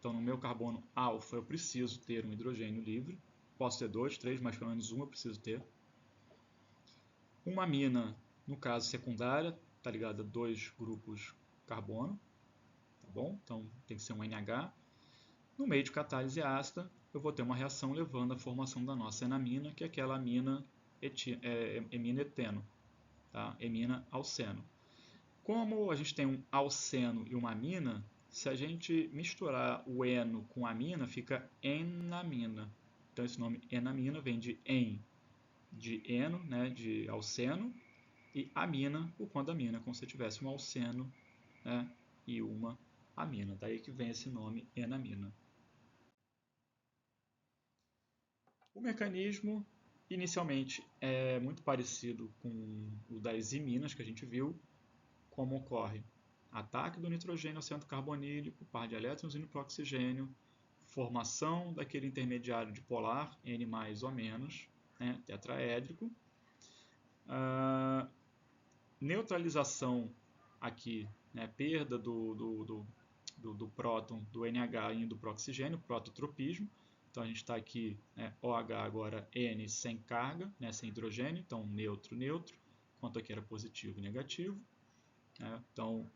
Então no meu carbono alfa eu preciso ter um hidrogênio livre. Posso ter 2, 3, mas pelo menos um eu preciso ter. Uma amina, no caso secundária, está ligada a dois grupos carbono. Tá bom? Então tem que ser um NH. No meio de catálise ácida, eu vou ter uma reação levando à formação da nossa enamina, que é aquela amina eteno, tá? Emina alceno. Como a gente tem um alceno e uma amina, se a gente misturar o eno com a amina, fica enamina. Então esse nome enamina vem de de eno, né, de alceno, e amina, por conta da amina, como se tivesse um alceno, né, e uma amina. Daí que vem esse nome enamina. O mecanismo, inicialmente, é muito parecido com o das iminas que a gente viu, como ocorre ataque do nitrogênio ao centro carbonílico, par de elétrons indo para o oxigênio, formação daquele intermediário dipolar, N mais ou menos, né, tetraédrico, neutralização aqui, né, perda do próton do NH indo para o oxigênio, prototropismo. Então a gente está aqui, né, OH agora N sem carga, né, sem hidrogênio, então neutro, neutro, enquanto aqui era positivo e negativo. Né? Então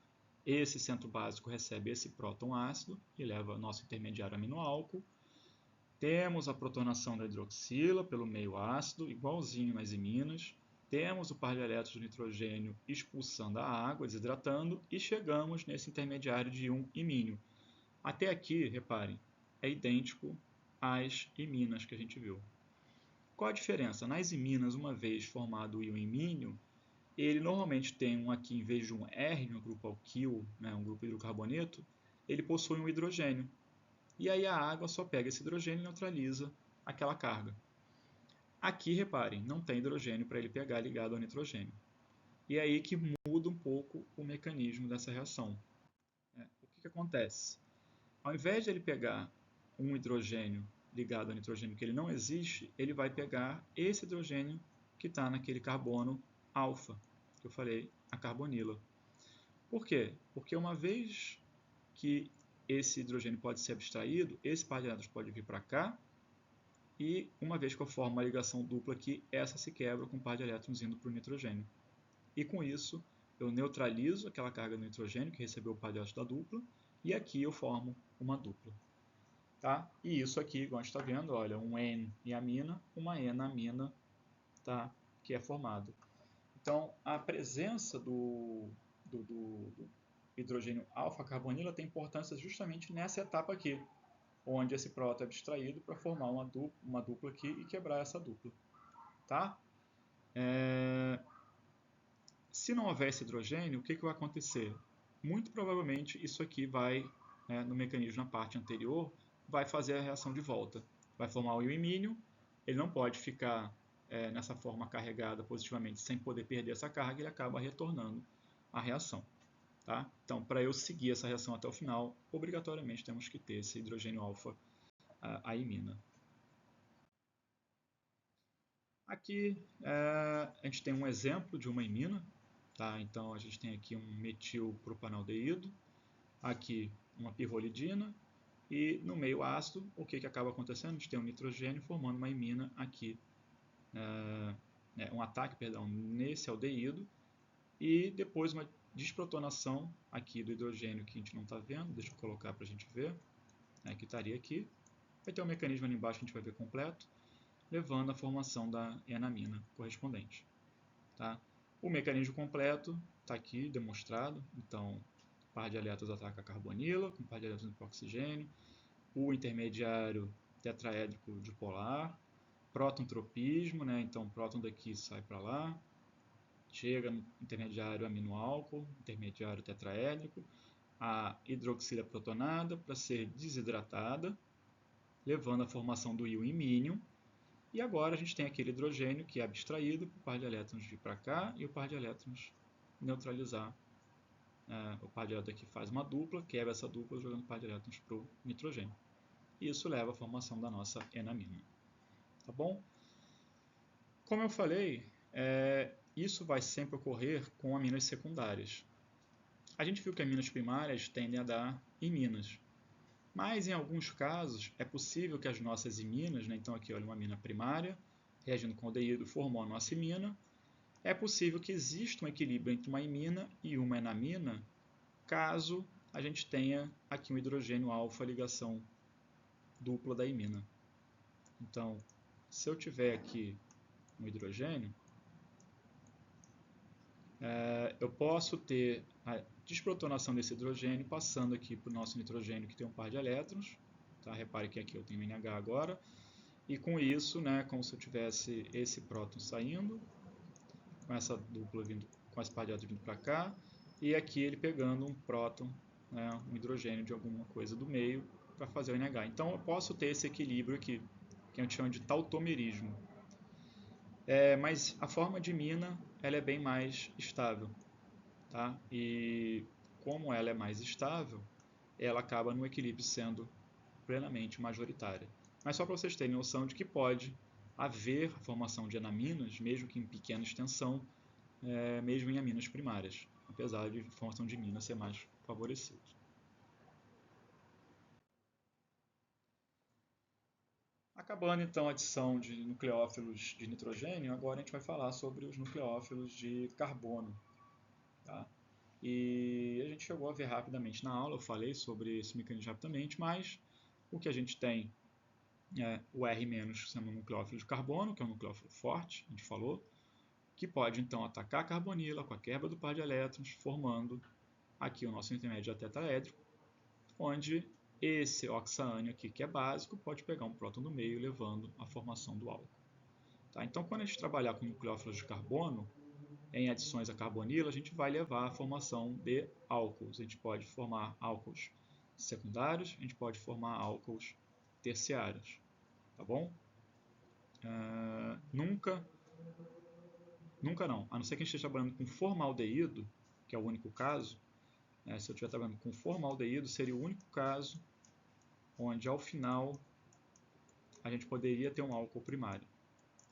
esse centro básico recebe esse próton ácido e leva nosso intermediário aminoálcool. Temos a protonação da hidroxila pelo meio ácido, igualzinho nas iminas. Temos o par de elétrons de nitrogênio expulsando a água, desidratando, e chegamos nesse intermediário de íon imínio. Até aqui, reparem, é idêntico às iminas que a gente viu. Qual a diferença? Nas iminas, uma vez formado o íon imínio, ele normalmente tem aqui, em vez de um R no grupo alquil, né, um grupo hidrocarboneto, ele possui um hidrogênio. E aí a água só pega esse hidrogênio e neutraliza aquela carga. Aqui, reparem, não tem hidrogênio para ele pegar ligado ao nitrogênio. E é aí que muda um pouco o mecanismo dessa reação. O que acontece? Ao invés de ele pegar um hidrogênio ligado ao nitrogênio que ele não existe, ele vai pegar esse hidrogênio que está naquele carbono alfa, que eu falei, a carbonila. Por quê? Porque uma vez que esse hidrogênio pode ser abstraído, esse par de elétrons pode vir para cá, e uma vez que eu formo uma ligação dupla aqui, essa se quebra com o par de elétrons indo para o nitrogênio. E com isso, eu neutralizo aquela carga do nitrogênio que recebeu o par de elétrons da dupla, e aqui eu formo uma dupla. Tá? E isso aqui, igual a gente está vendo, olha, um N em amina, uma N-amina, tá? Que é formado. Então, a presença do hidrogênio alfa-carbonila tem importância justamente nessa etapa aqui, onde esse próton é abstraído para formar uma dupla aqui e quebrar essa dupla. Tá? Se não houver esse hidrogênio, o que vai acontecer? Muito provavelmente isso aqui vai, no mecanismo na parte anterior, vai fazer a reação de volta. Vai formar o íon imínio, ele não pode ficar nessa forma carregada positivamente sem poder perder essa carga, ele acaba retornando a reação. Tá? Então, para eu seguir essa reação até o final, obrigatoriamente temos que ter esse hidrogênio alfa, a imina. Aqui a gente tem um exemplo de uma imina. Tá? Então, a gente tem aqui um metilpropanaldeído, aqui uma pirrolidina, e no meio ácido, o que acaba acontecendo? A gente tem um nitrogênio formando uma imina aqui, um ataque, perdão, nesse aldeído, e depois uma desprotonação aqui do hidrogênio que a gente não está vendo, deixa eu colocar para a gente ver, que estaria aqui. Vai ter um mecanismo ali embaixo que a gente vai ver completo, levando à formação da enamina correspondente. Tá? O mecanismo completo está aqui demonstrado, então par de elétrons ataca a carbonila, com par de elétrons para oxigênio, o intermediário tetraédrico dipolar, próton-tropismo, então o próton daqui sai para lá, chega no intermediário aminoálcool, intermediário tetraédrico, a hidroxila protonada para ser desidratada, levando à formação do íon imínio, e agora a gente tem aquele hidrogênio que é abstraído, o par de elétrons vir para cá e o par de elétrons neutralizar. O par de elétrons aqui faz uma dupla, quebra essa dupla jogando o par de elétrons para o nitrogênio. E isso leva à formação da nossa enamina. Tá bom? Como eu falei, isso vai sempre ocorrer com aminas secundárias. A gente viu que aminas primárias tendem a dar iminas. Mas, em alguns casos, é possível que as nossas iminas, então aqui olha uma amina primária, reagindo com o aldeído, formou a nossa imina. É possível que exista um equilíbrio entre uma imina e uma enamina, caso a gente tenha aqui um hidrogênio alfa ligação dupla da imina. Então, se eu tiver aqui um hidrogênio, eu posso ter a desprotonação desse hidrogênio passando aqui para o nosso nitrogênio que tem um par de elétrons. Tá? Repare que aqui eu tenho NH agora. E com isso, como se eu tivesse esse próton saindo, com essa dupla vindo, com esse par de elétrons vindo para cá, e aqui ele pegando um próton, um hidrogênio de alguma coisa do meio, para fazer o NH. Então eu posso ter esse equilíbrio aqui, que a gente chama de tautomerismo. Mas a forma de imina ela é bem mais estável. Tá? E como ela é mais estável, ela acaba no equilíbrio sendo plenamente majoritária. Mas só para vocês terem noção de que pode haver formação de enaminas, mesmo que em pequena extensão, mesmo em aminas primárias, apesar de formação de imina ser mais favorecida. Acabando então a adição de nucleófilos de nitrogênio, agora a gente vai falar sobre os nucleófilos de carbono. Tá? E a gente chegou a ver rapidamente na aula, eu falei sobre esse mecanismo rapidamente, mas o que a gente tem é o R- sendo um nucleófilo de carbono, que é um nucleófilo forte, a gente falou, que pode então atacar a carbonila com a quebra do par de elétrons, formando aqui o nosso intermédio tetraédrico, onde esse oxaânio aqui, que é básico, pode pegar um próton no meio, levando à formação do álcool. Tá? Então, quando a gente trabalhar com nucleófilos de carbono, em adições a carbonila, a gente vai levar à formação de álcools. A gente pode formar álcools secundários, a gente pode formar álcools terciários. Tá bom? Nunca não, a não ser que a gente esteja trabalhando com formaldeído, que é o único caso, se eu estiver trabalhando com formaldeído, seria o único caso onde ao final a gente poderia ter um álcool primário.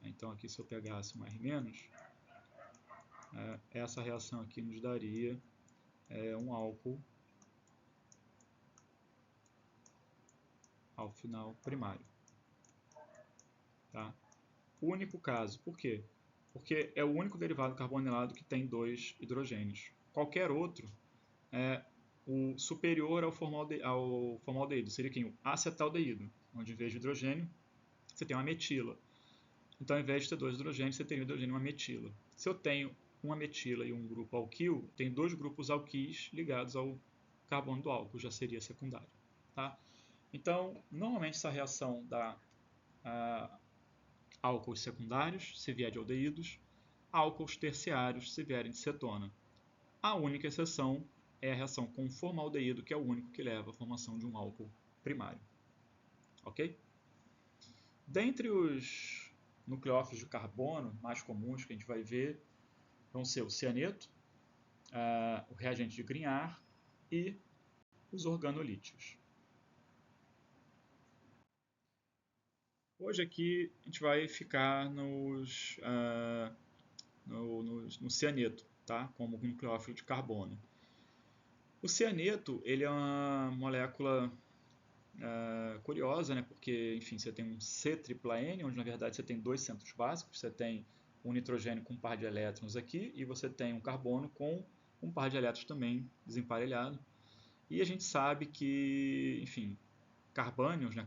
Então aqui se eu pegasse um R-, essa reação aqui nos daria um álcool ao final primário. Tá? O único caso, por quê? Porque é o único derivado carbonilado que tem 2 hidrogênios. Qualquer outro é o superior ao formaldeído, seria quem? O acetaldeído, onde em vez de hidrogênio você tem uma metila. Então, ao invés de ter 2 hidrogênios, você tem um hidrogênio e uma metila. Se eu tenho uma metila e um grupo alquil, tem 2 grupos alquis ligados ao carbono do álcool, já seria secundário. Tá? Então, normalmente essa reação dá álcools secundários, se vier de aldeídos, álcools terciários, se vierem de cetona. A única exceção é a reação com formaldeído, que é o único que leva à formação de um álcool primário. Ok? Dentre os nucleófilos de carbono mais comuns que a gente vai ver vão ser o cianeto, o reagente de Grignard e os organolítios. Hoje aqui a gente vai ficar no cianeto, tá? Como nucleófilo de carbono. O cianeto ele é uma molécula curiosa, né? Porque, enfim, você tem um C-tripla-N, onde na verdade você tem 2 centros básicos, você tem um nitrogênio com um par de elétrons aqui e você tem um carbono com um par de elétrons também desemparelhado. E a gente sabe que, enfim, carbânions, né,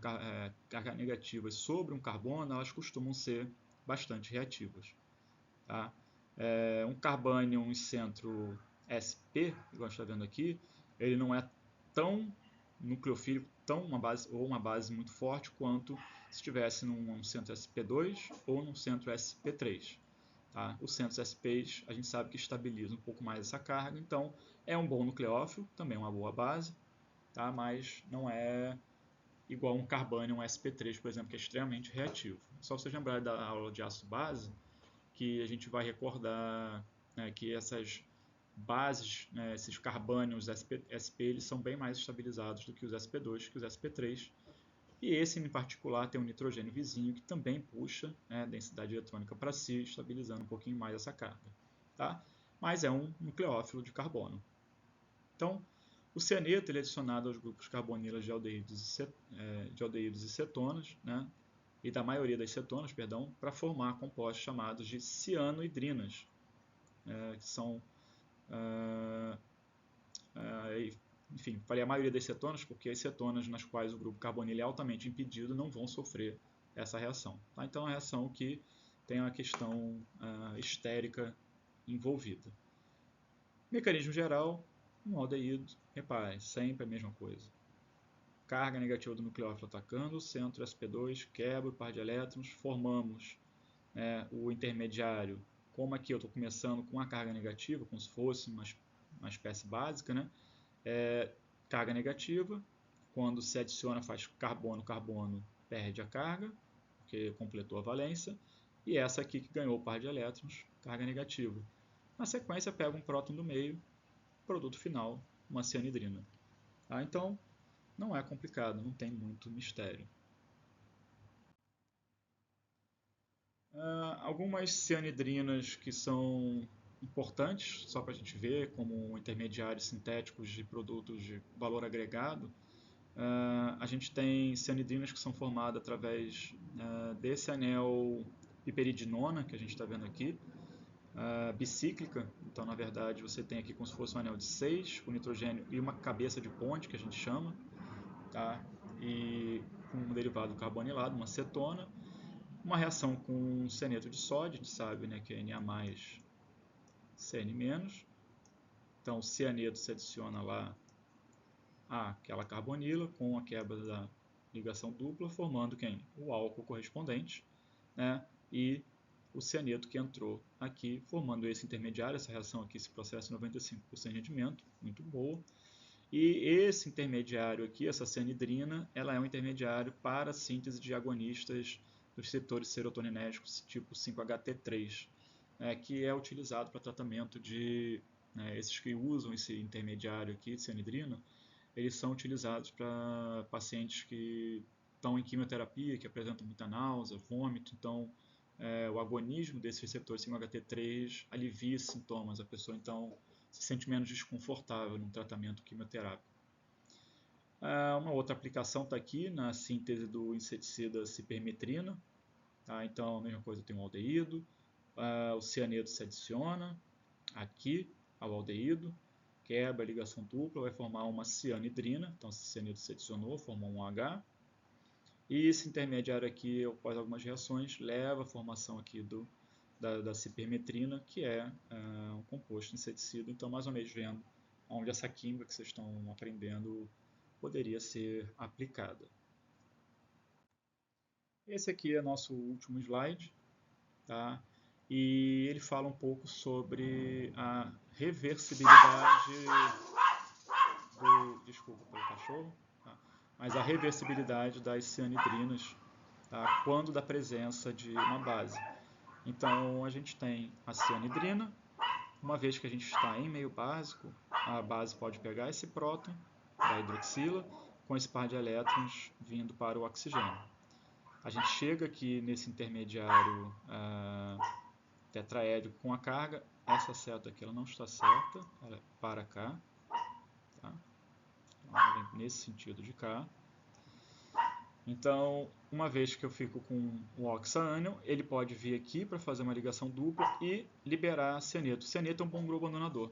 cargas negativas sobre um carbono, elas costumam ser bastante reativas. Tá? Um carbânion em centro sp, igual a gente está vendo aqui, ele não é tão nucleofílico, uma base muito forte quanto se estivesse num centro sp2 ou num centro sp3. Tá? Os centros sps a gente sabe que estabiliza um pouco mais essa carga, então é um bom nucleófilo, também uma boa base, tá? Mas não é igual um carbânion sp3, por exemplo, que é extremamente reativo. Só vocês lembrarem da aula de ácido base, que a gente vai recordar, né, que essas bases, né, esses carbânios SP, eles são bem mais estabilizados do que os SP2, que os SP3. E esse em particular tem um nitrogênio vizinho que também puxa, né, densidade eletrônica para si, estabilizando um pouquinho mais essa carga. Tá? Mas é um nucleófilo de carbono. Então, o cianeto ele é adicionado aos grupos carbonilas de aldeídos e cetonas, né, e da maioria das cetonas, perdão, para formar compostos chamados de cianohidrinas, que são, enfim, falei a maioria das cetonas porque as cetonas nas quais o grupo carbonilo é altamente impedido não vão sofrer essa reação. Tá? Então, é uma reação que tem uma questão estérica envolvida. Mecanismo geral, um aldeído, repare, sempre a mesma coisa. Carga negativa do nucleófilo atacando, centro sp2, quebra o par de elétrons, formamos o intermediário, como aqui eu estou começando com a carga negativa, como se fosse uma espécie básica, né? Carga negativa, quando se adiciona, faz carbono-carbono, perde a carga, porque completou a valência, e essa aqui que ganhou o par de elétrons, carga negativa. Na sequência, pega um próton do meio, produto final, uma cianidrina. Tá? Então, não é complicado, não tem muito mistério. Algumas cianidrinas que são importantes, só para a gente ver, como intermediários sintéticos de produtos de valor agregado, a gente tem cianidrinas que são formadas através desse anel piperidinona, que a gente está vendo aqui, bicíclica. Então, na verdade, você tem aqui como se fosse um anel de 6 com nitrogênio e uma cabeça de ponte, que a gente chama, tá? E com um derivado carbonilado, uma cetona, uma reação com cianeto de sódio, a gente sabe, né, que é Na+, Cn-. Então, o cianeto se adiciona lá àquela carbonila com a quebra da ligação dupla, formando quem? O álcool correspondente, né? E o cianeto que entrou aqui, formando esse intermediário. Essa reação aqui, esse processo 95% de rendimento, muito boa. E esse intermediário aqui, essa cianidrina, ela é um intermediário para a síntese de agonistas dos receptores serotoninérgicos tipo 5-HT3, que é utilizado para tratamento de... esses que usam esse intermediário aqui de cianidrina, eles são utilizados para pacientes que estão em quimioterapia, que apresentam muita náusea, vômito. Então, o agonismo desse receptor 5-HT3 alivia esses sintomas. A pessoa, então, se sente menos desconfortável no tratamento quimioterápico. Uma outra aplicação está aqui na síntese do inseticida cipermetrina. Tá? Então, a mesma coisa, tem um aldeído. O cianeto se adiciona aqui ao aldeído, quebra a ligação dupla, vai formar uma cianidrina. Então, esse cianeto se adicionou, formou um H. E esse intermediário aqui, após algumas reações, leva à formação aqui da cipermetrina, que é um composto inseticida. Então, mais ou menos vendo onde essa química que vocês estão aprendendo poderia ser aplicada. Esse aqui é nosso último slide, tá? E ele fala um pouco sobre a reversibilidade desculpa pelo cachorro, tá? Mas a reversibilidade das cianidrinas, tá? Quando da presença de uma base. Então, a gente tem a cianidrina. Uma vez que a gente está em meio básico, a base pode pegar esse próton da hidroxila com esse par de elétrons vindo para o oxigênio. A gente chega aqui nesse intermediário tetraédrico com a carga. Essa seta aqui ela não está certa, ela é para cá. Tá? Então, ela vem nesse sentido de cá. Então, uma vez que eu fico com o oxaânion, ele pode vir aqui para fazer uma ligação dupla e liberar cianeto. Cianeto é um bom grupo abandonador.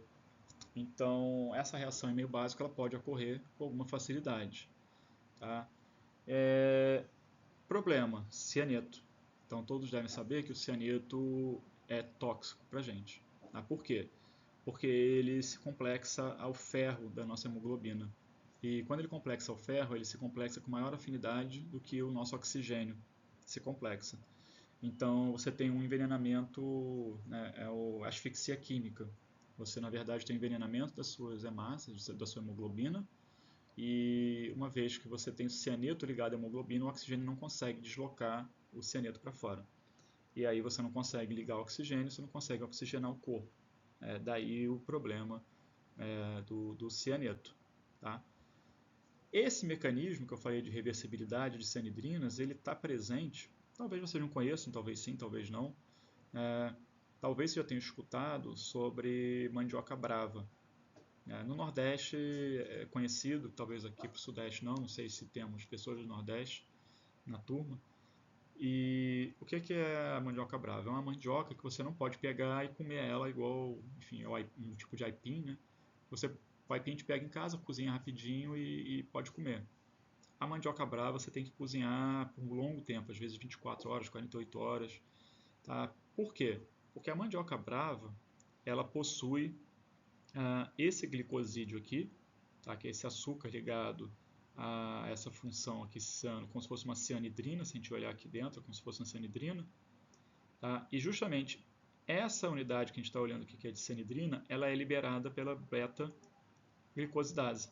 Então, essa reação em meio básico ela pode ocorrer com alguma facilidade. Tá? Problema, cianeto. Então, todos devem saber que o cianeto é tóxico para a gente. Tá? Por quê? Porque ele se complexa ao ferro da nossa hemoglobina. E quando ele complexa ao ferro, ele se complexa com maior afinidade do que o nosso oxigênio se complexa. Então, você tem um envenenamento, né, a asfixia química. Você, na verdade, tem envenenamento das suas hemácias, da sua hemoglobina, e uma vez que você tem o cianeto ligado à hemoglobina, o oxigênio não consegue deslocar o cianeto para fora. E aí você não consegue ligar o oxigênio, você não consegue oxigenar o corpo. Daí o problema do cianeto. Tá? Esse mecanismo que eu falei de reversibilidade de cianidrinas, ele está presente, talvez vocês não conheçam, talvez sim, talvez não. Talvez você já tenha escutado sobre mandioca brava. No Nordeste é conhecido, talvez aqui para o Sudeste não sei se temos pessoas do Nordeste na turma. E o que é a mandioca brava? É uma mandioca que você não pode pegar e comer ela igual, enfim, um tipo de aipim, né? O aipim a gente pega em casa, cozinha rapidinho e pode comer. A mandioca brava você tem que cozinhar por um longo tempo, às vezes 24 horas, 48 horas. Tá? Por quê? Porque a mandioca brava, ela possui esse glicosídeo aqui, tá? Que é esse açúcar ligado a essa função aqui, como se fosse uma cianidrina, se a gente olhar aqui dentro, como se fosse uma cianidrina. Tá? E justamente essa unidade que a gente está olhando aqui, que é de cianidrina, ela é liberada pela beta-glicosidase.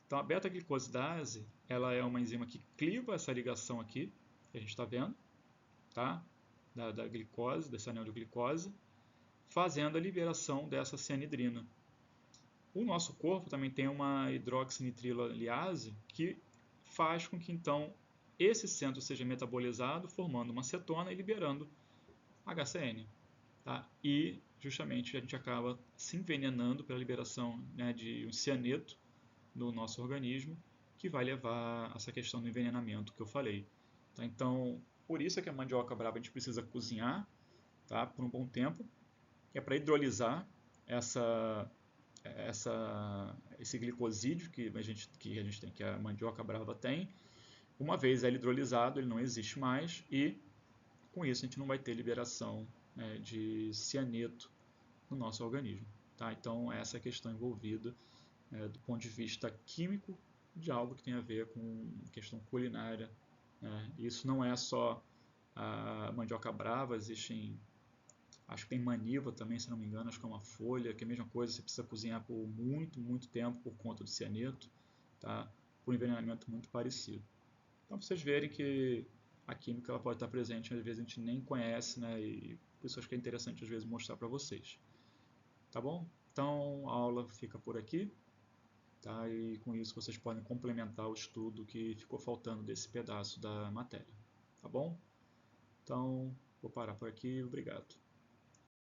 Então, a beta-glicosidase ela é uma enzima que cliva essa ligação aqui, que a gente está vendo, tá? da glicose, desse anel de glicose, fazendo a liberação dessa cianidrina. O nosso corpo também tem uma hidroxinitriloliase que faz com que, então, esse centro seja metabolizado, formando uma cetona e liberando HCN. Tá? E, justamente, a gente acaba se envenenando pela liberação, né, de um cianeto no nosso organismo, que vai levar a essa questão do envenenamento que eu falei. Tá? Então, por isso é que a mandioca brava a gente precisa cozinhar, tá, por um bom tempo, é para hidrolisar esse glicosídeo que a gente tem, que a mandioca brava tem. Uma vez ele hidrolisado, ele não existe mais e com isso a gente não vai ter liberação de cianeto no nosso organismo. Tá? Então essa é a questão envolvida do ponto de vista químico de algo que tem a ver com questão culinária. Isso não é só a mandioca brava, existem, acho que tem maniva também, se não me engano, acho que é uma folha, que é a mesma coisa, você precisa cozinhar por muito, muito tempo por conta do cianeto, tá? Por um envenenamento muito parecido. Então, vocês verem que a química ela pode estar presente, às vezes a gente nem conhece, né? E por isso acho que é interessante às vezes mostrar para vocês. Tá bom? Então, a aula fica por aqui, tá? E com isso vocês podem complementar o estudo que ficou faltando desse pedaço da matéria. Tá bom? Então, vou parar por aqui. Obrigado.